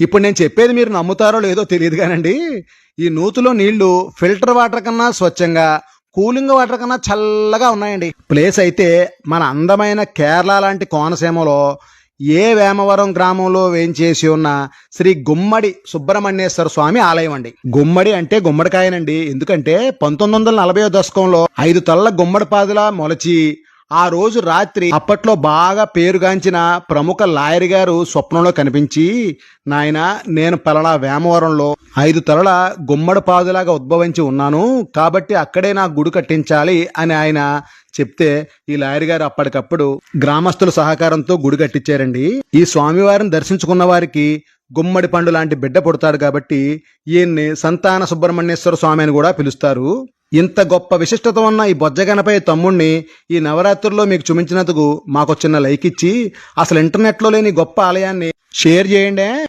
ఇప్పుడు నేను చెప్పేది మీరు నమ్ముతారో లేదో తెలియదు కానండి, ఈ నూతిలో నీళ్లు ఫిల్టర్ వాటర్ కన్నా స్వచ్ఛంగా, కూలింగ్ వాటర్ కన్నా చల్లగా ఉన్నాయండి. ప్లేస్ అయితే మన అందమైన కేరళ లాంటి కోనసీమలో ఏ వేమవరం గ్రామంలో వేంచేసి ఉన్న శ్రీ గుమ్మడి సుబ్రహ్మణ్యేశ్వర స్వామి ఆలయం అండి. గుమ్మడి అంటే గుమ్మడికాయనండి. ఎందుకంటే 1940వ దశకంలో 5 తలల గుమ్మడి పాదులా మొలచి ఆ రోజు రాత్రి అప్పట్లో బాగా పేరుగాంచిన ప్రముఖ లాయర్ గారు స్వప్నంలో కనిపించి, నాయనా నేను పలానా వేమవరంలో 5 తలల గుమ్మడి పాదులాగా ఉద్భవించి ఉన్నాను, కాబట్టి అక్కడే నా గుడి కట్టించాలి అని ఆయన చెప్తే ఈ లాయర్ గారు అప్పటికప్పుడు గ్రామస్తుల సహకారంతో గుడి కట్టించారండి. ఈ స్వామివారిని దర్శించుకున్న వారికి గుమ్మడి పండు లాంటి బిడ్డ పుడతాడు కాబట్టి ఈయన్ని సంతాన సుబ్రహ్మణ్యేశ్వర స్వామి అని కూడా పిలుస్తారు. ఇంత గొప్ప విశిష్టత ఉన్న ఈ బొజ్జగనపై తమ్ముణ్ణి ఈ నవరాత్రుల్లో మీకు చూపించినందుకు మాకు చిన్న లైక్ ఇచ్చి అసలు ఇంటర్నెట్లో లేని గొప్ప ఆలయాన్ని షేర్ చేయండి.